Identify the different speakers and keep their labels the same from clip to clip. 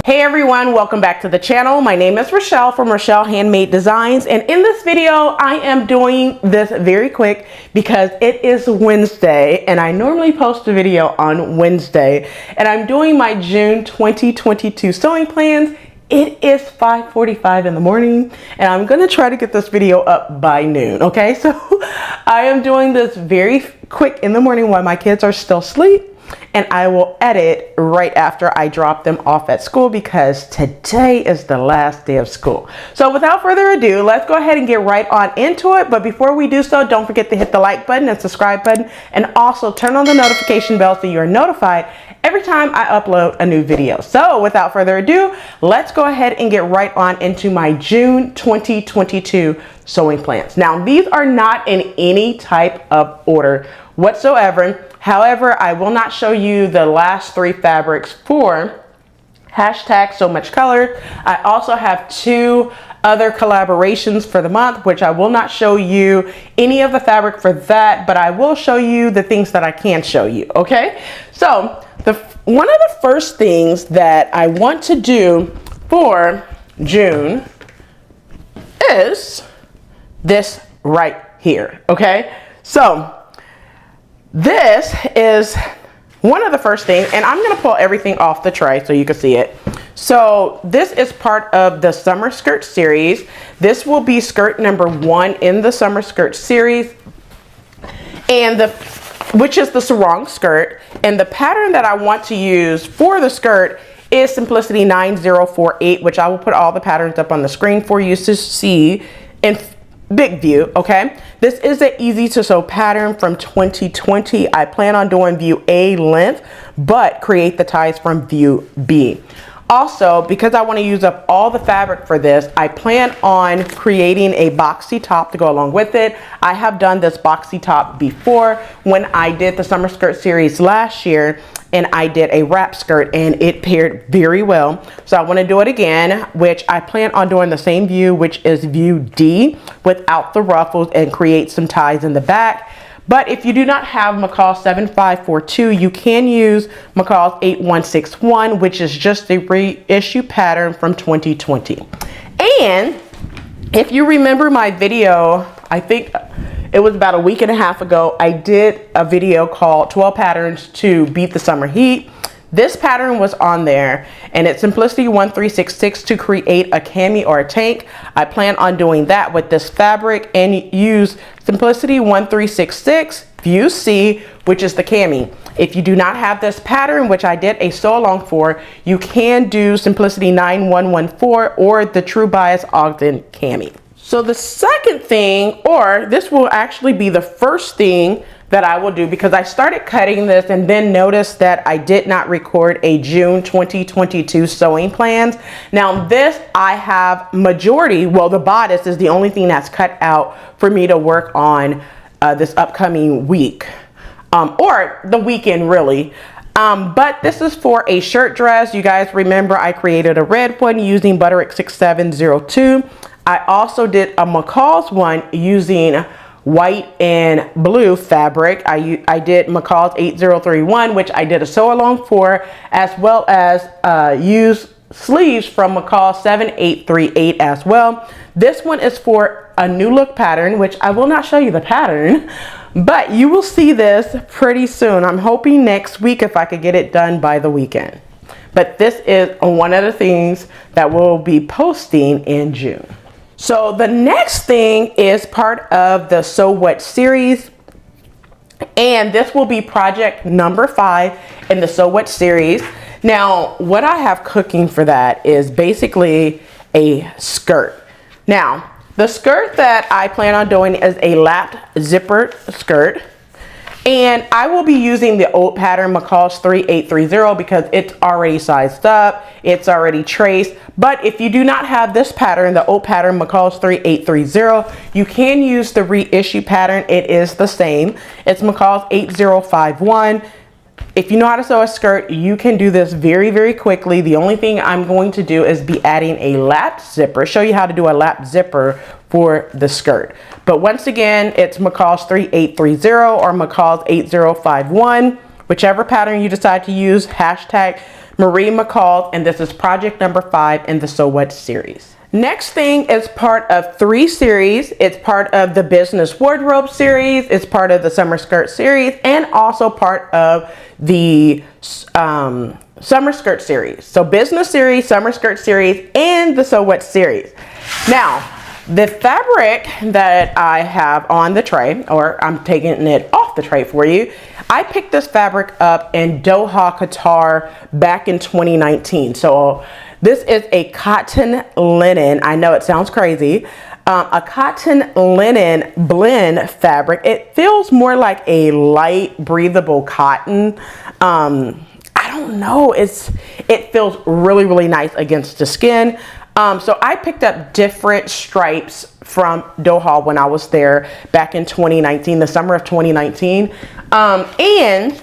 Speaker 1: Hey everyone, welcome back to the channel. My name is Rochelle from Rochelle.Handmade.Designs, and in this video I am doing this very quick because it is Wednesday and I normally post a video on Wednesday, and I'm doing my June 2022 sewing plans. It is 5:45 in the morning and I'm gonna try to get this video up by noon, okay? So I am doing this very quick in the morning while my kids are still asleep, and I will edit right after I drop them off at school because today is the last day of school. So without further ado, let's go ahead and get right on into it. But before we do so, don't forget to hit the like button and subscribe button, and also turn on the notification bell so you are notified every time I upload a new video. So without further ado, let's go ahead and get right on into my June 2022 sewing plans. Now, these are not in any type of order whatsoever. However, I will not show you the last 3 fabrics for hashtag so much color. I also have 2 other collaborations for the month, which I will not show you any of the fabric for that, but I will show you the things that I can show you, okay? So one of the first things that I want to do for June is this right here, okay? So this is one of the first things, and I'm gonna pull everything off the tray so you can see it. So this is part of the summer skirt series. This will be skirt number 1 in the summer skirt series, and which is the sarong skirt. And the pattern that I want to use for the skirt is Simplicity 9048, which I will put all the patterns up on the screen for you to see in big view, okay? This is an easy to sew pattern from 2020. I plan on doing view A length, but create the ties from view B. Also, because I want to use up all the fabric for this, I plan on creating a boxy top to go along with it. I have done this boxy top before when I did the summer skirt series last year, and I did a wrap skirt and it paired very well. So I want to do it again, which I plan on doing the same view, which is view D, without the ruffles, and create some ties in the back. But if you do not have McCall 7542, you can use McCall's 8161, which is just a reissue pattern from 2020. And if you remember my video, I think it was about a week and a half ago, I did a video called 12 patterns to beat the summer heat. This pattern was on there, and it's Simplicity 1366 to create a cami or a tank. I plan on doing that with this fabric and use Simplicity 1366 view C, which is the cami. If you do not have this pattern, which I did a sew along for, you can do Simplicity 9114 or the True Bias Ogden cami. So the second thing, or this will actually be the first thing that I will do, because I started cutting this and then noticed that I did not record a June 2022 sewing plans. Now this, I have majority, well, the bodice is the only thing that's cut out for me to work on this upcoming week, or the weekend really. But this is for a shirt dress. You guys remember I created a red one using Butterick 6702. I also did a McCall's one using white and blue fabric. I did McCall's 8031, which I did a sew along for, as well as use sleeves from McCall 7838 as well. This one is for a new look pattern, which I will not show you the pattern, but you will see this pretty soon. I'm hoping next week if I could get it done by the weekend. But this is one of the things that we'll be posting in June. So the next thing is part of the Sew What series, and this will be project number 5 in the Sew What series. Now, what I have cooking for that is basically a skirt. Now, the skirt that I plan on doing is a lapped zippered skirt. And I will be using the old pattern, McCall's 3830, because it's already sized up, it's already traced. But if you do not have this pattern, the old pattern, McCall's 3830, you can use the reissue pattern. It is the same. It's McCall's 8051. If you know how to sew a skirt, you can do this very, very quickly. The only thing I'm going to do is be adding a lap zipper, show you how to do a lap zipper for the skirt. But once again, it's McCall's 3830 or McCall's 8051, whichever pattern you decide to use, hashtag Marie McCall, and this is project number 5 in the So What series. Next thing is part of 3 series. It's part of the business wardrobe series, it's part of the summer skirt series, and also part of the summer skirt series. So business series, summer skirt series, and the So What series. Now, the fabric that I have on the tray, or I'm taking it off the tray for you, I picked this fabric up in Doha, Qatar back in 2019. So this is a cotton linen. I know it sounds crazy. A cotton linen blend fabric. It feels more like a light, breathable cotton. I don't know. It feels really, really nice against the skin. So I picked up different stripes from Doha when I was there back in 2019, the summer of 2019. And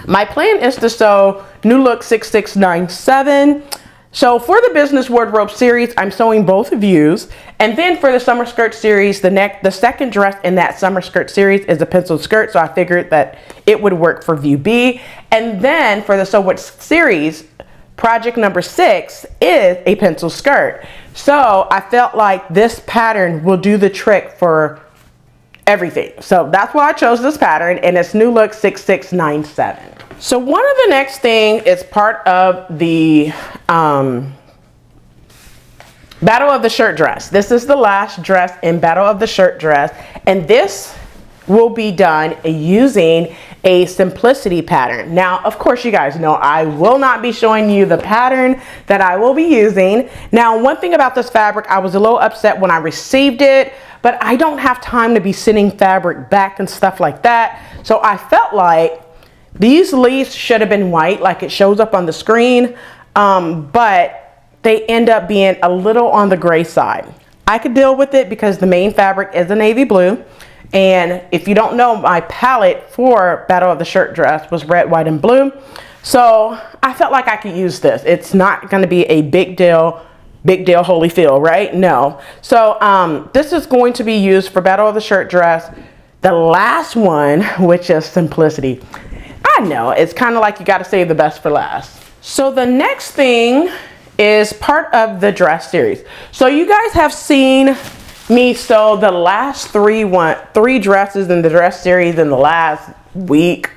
Speaker 1: my plan is to sew New Look 6697. So for the business wardrobe series, I'm sewing both views. And then for the summer skirt series, the second dress in that summer skirt series is a pencil skirt. So I figured that it would work for view B. And then for the So What series, project number 6 is a pencil skirt. So I felt like this pattern will do the trick for everything. So that's why I chose this pattern, and it's New Look 6697. So one of the next thing is part of the Battle of the Shirt dress. This is the last dress in Battle of the Shirt dress, and this will be done using a simplicity pattern. Now, of course, you guys know I will not be showing you the pattern that I will be using. Now, one thing about this fabric, I was a little upset when I received it, but I don't have time to be sending fabric back and stuff like that. So I felt like these leaves should have been white like it shows up on the screen, but they end up being a little on the gray side. I could deal with it because the main fabric is a navy blue. And if you don't know, my palette for Battle of the Shirt dress was red, white, and blue. So I felt like I could use this. It's not going to be a big deal, Holyfield, right? No. So this is going to be used for Battle of the Shirt dress. The last one, which is simplicity. I know, it's kind of like you got to save the best for last. So the next thing is part of the dress series. So you guys have seen me sew the last three dresses in the dress series in the last week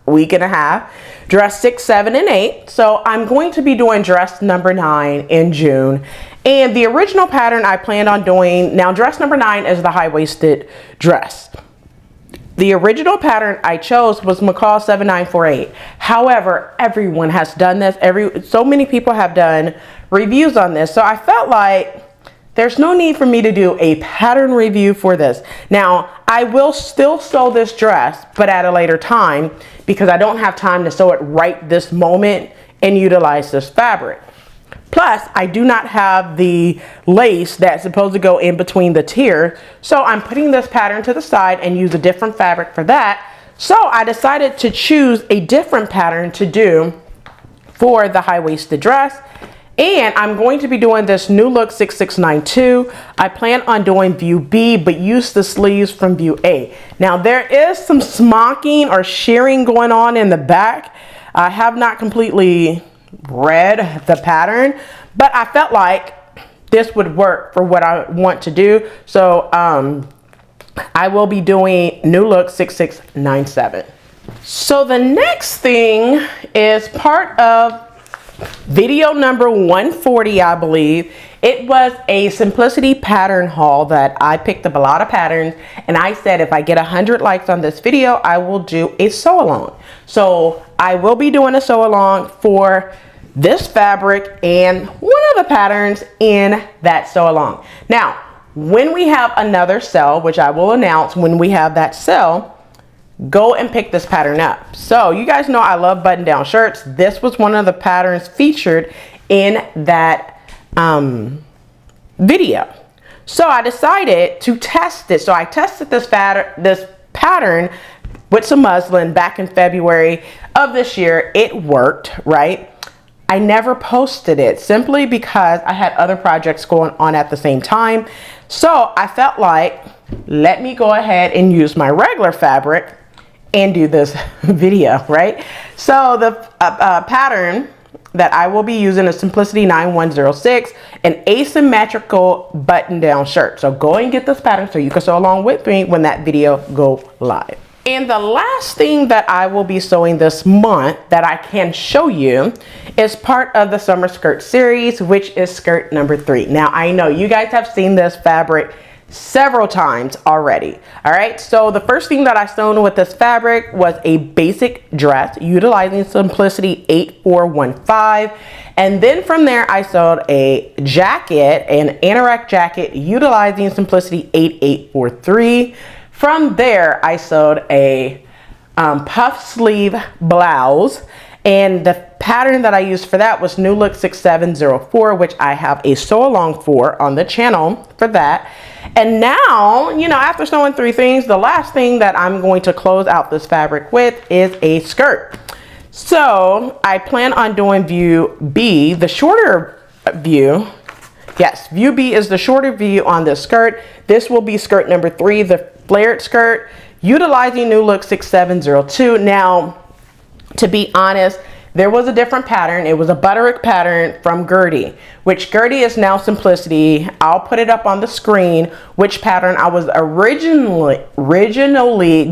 Speaker 1: and a half. Dress 6, 7, and 8. So I'm going to be doing dress number 9 in June. And the original pattern I planned on doing, now dress number 9 is the high-waisted dress. The original pattern I chose was McCall 7948. However, everyone has done this. So many people have done reviews on this. So I felt like there's no need for me to do a pattern review for this. Now, I will still sew this dress, but at a later time, because I don't have time to sew it right this moment and utilize this fabric. Plus, I do not have the lace that's supposed to go in between the tier. So I'm putting this pattern to the side and use a different fabric for that. So I decided to choose a different pattern to do for the high-waisted dress. And I'm going to be doing this New Look 6692. I plan on doing view B, but use the sleeves from view A. Now there is some smocking or shearing going on in the back. I have not completely read the pattern, but I felt like this would work for what I want to do. So I will be doing New Look 6697. So the next thing is part of video number 140, I believe. It was a simplicity pattern haul that I picked up a lot of patterns, and I said if I get 100 likes on this video, I will do a sew along. So I will be doing a sew along for this fabric and one of the patterns in that sew along. Now, when we have another sale, which I will announce when we have that sale, go and pick this pattern up. So you guys know I love button down shirts. This was one of the patterns featured in that video. So I decided to test it. So I tested this pattern with some muslin back in February of this year. It worked, right? I never posted it simply because I had other projects going on at the same time. So I felt like, let me go ahead and use my regular fabric and do this video, right? So the pattern that I will be using is Simplicity 9106, an asymmetrical button down shirt. So go and get this pattern so you can sew along with me when that video go live. And the last thing that I will be sewing this month that I can show you is part of the summer skirt series, which is skirt number 3. Now I know you guys have seen this fabric several times already. All right, so the first thing that I sewn with this fabric was a basic dress utilizing Simplicity 8415, and then from there I sewed a jacket, an anorak jacket utilizing Simplicity 8843. From there I sewed a puff sleeve blouse, and the pattern that I used for that was New Look 6704, which I have a sew along for on the channel for that. And now, you know, after sewing 3 things, the last thing that I'm going to close out this fabric with is a skirt. So I plan on doing view B, the shorter view. Yes, view B is the shorter view on this skirt. This will be skirt number 3, the flared skirt, utilizing New Look 6702. Now, to be honest, there was a different pattern. It was a butterick pattern from Gertie, which Gertie is now Simplicity. I'll put it up on the screen, which pattern I was originally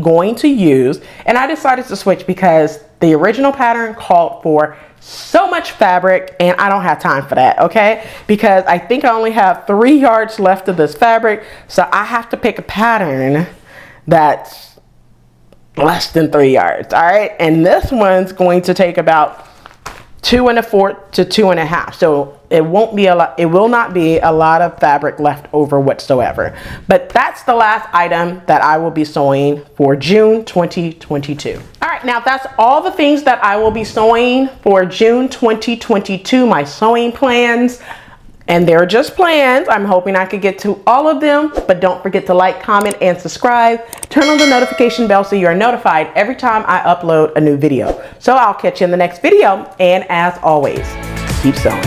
Speaker 1: going to use, and I decided to switch because the original pattern called for so much fabric and I don't have time for that, okay? Because I think I only have 3 yards left of this fabric, so I have to pick a pattern that's less than 3 yards. All right, and this one's going to take about 2 1/4 to 2 1/2, so it won't be a lot. It will not be a lot of fabric left over whatsoever. But that's the last item that I will be sewing for June 2022. All right, now that's all the things that I will be sewing for June 2022, my sewing plans. And they're just plans. I'm hoping I could get to all of them, but don't forget to like, comment, and subscribe. Turn on the notification bell so you are notified every time I upload a new video. So I'll catch you in the next video. And as always, keep sewing.